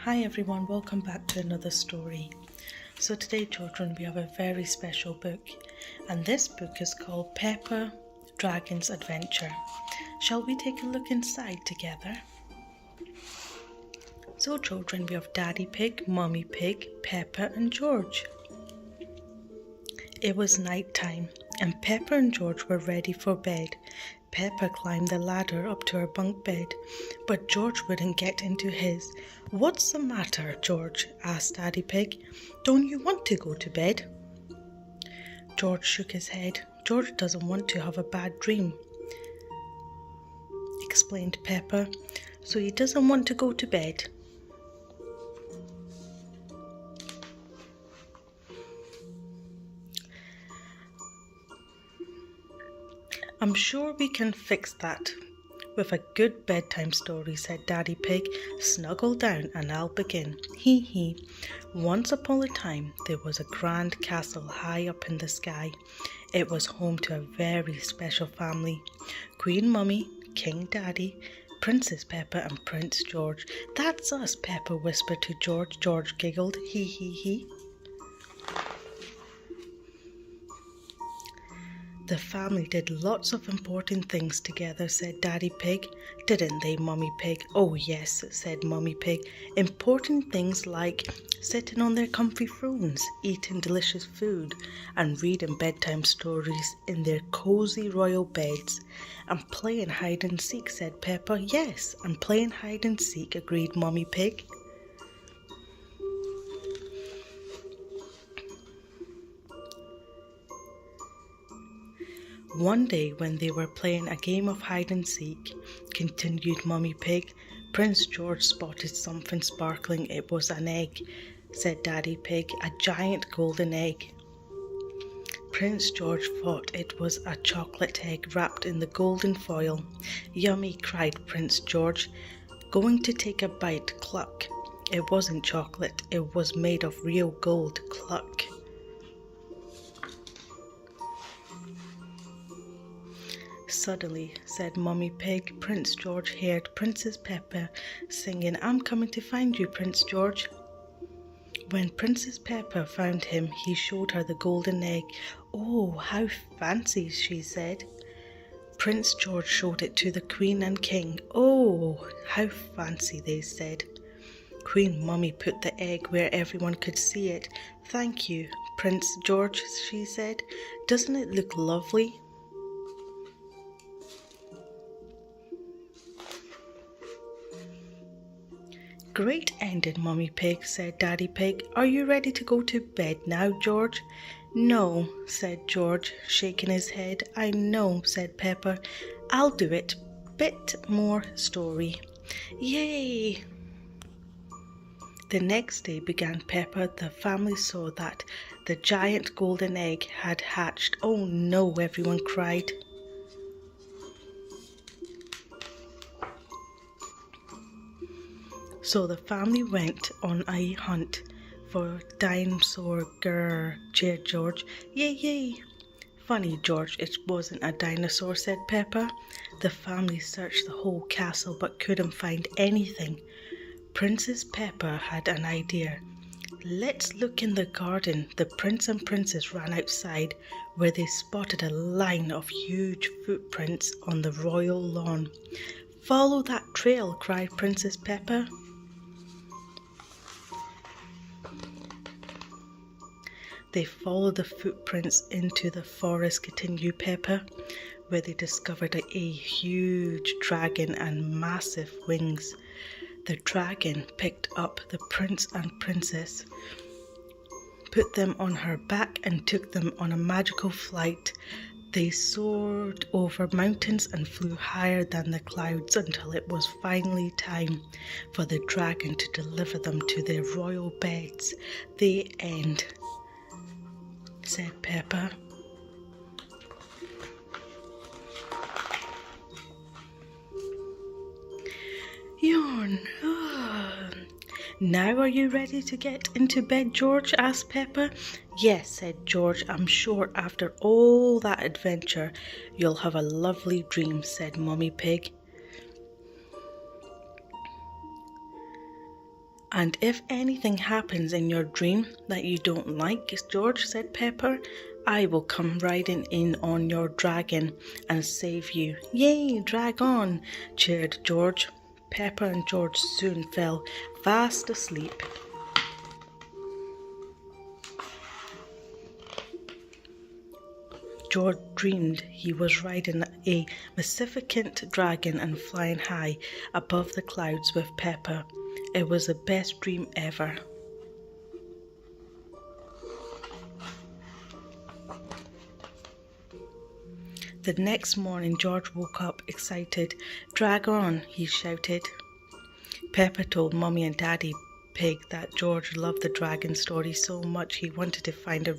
Hi everyone, welcome back to another story. So today, children, we have a very special book, and this book is called Peppa Dragon's Adventure. Shall we take a look inside together? So children, we have Daddy Pig, Mummy Pig, Peppa and George. It was night time and Peppa and George were ready for bed. Peppa climbed the ladder up to her bunk bed, but George wouldn't get into his. "What's the matter, George?" asked Daddy Pig. "Don't you want to go to bed?" George shook his head. "George doesn't want to have a bad dream," explained Peppa, "so he doesn't want to go to bed." "I'm sure we can fix that with a good bedtime story," said Daddy Pig. "Snuggle down and I'll begin. Hee hee. Once upon a time there was a grand castle high up in the sky. It was home to a very special family. Queen Mummy, King Daddy, Princess Peppa and Prince George. "That's us," Peppa whispered to George. George giggled. Hee hee hee. "The family did lots of important things together," said Daddy Pig. "Didn't they, Mummy Pig?" "Oh yes," said Mummy Pig. "Important things like sitting on their comfy thrones, eating delicious food, and reading bedtime stories in their cozy royal beds. And playing hide and seek," said Peppa. "Yes, and playing hide and seek," agreed Mummy Pig. "One day when they were playing a game of hide and seek," continued Mummy Pig, "Prince George spotted something sparkling. It was an egg," said Daddy Pig, "a giant golden egg. Prince George thought it was a chocolate egg wrapped in the golden foil. "Yummy," cried Prince George, going to take a bite. Cluck. It wasn't chocolate, it was made of real gold. Cluck. Suddenly, said Mummy Pig, Prince George heard Princess Peppa singing, "I'm coming to find you, Prince George." When Princess Peppa found him, he showed her the golden egg. "Oh, how fancy," she said. Prince George showed it to the Queen and King. "Oh, how fancy," they said. Queen Mummy put the egg where everyone could see it. "Thank you, Prince George," she said. "Doesn't it look lovely?" "Great ending, Mummy Pig," said Daddy Pig. "Are you ready to go to bed now, George?" "No," said George, shaking his head. "I know," said Peppa. "I'll do it. Bit more story." "Yay!" The next day, began Peppa, the family saw that the giant golden egg had hatched. "Oh no," everyone cried. So the family went on a hunt for dinosaur. Grrr, cheered George. "Yay, yay!" "Funny, George, it wasn't a dinosaur," said Peppa. The family searched the whole castle but couldn't find anything. Princess Peppa had an idea. "Let's look in the garden." The prince and princess ran outside, where they spotted a line of huge footprints on the royal lawn. "Follow that trail," cried Princess Peppa. They followed the footprints into the forest, continued Peppa, where they discovered a huge dragon and massive wings. The dragon picked up the prince and princess, put them on her back and took them on a magical flight. They soared over mountains and flew higher than the clouds until it was finally time for the dragon to deliver them to their royal beds. The end, said Peppa. Yawn. "Now are you ready to get into bed, George?" asked Peppa. "Yes," said George. "I'm sure after all that adventure you'll have a lovely dream," said Mummy Pig. "And if anything happens in your dream that you don't like, George," said Pepper, "I will come riding in on your dragon and save you." "Yay, drag on," cheered George. Pepper and George soon fell fast asleep. George dreamed he was riding a magnificent dragon and flying high above the clouds with Peppa. It was the best dream ever. The next morning, George woke up excited. "Drag on," he shouted. Peppa told Mummy and Daddy Pig that George loved the dragon story so much he wanted to find a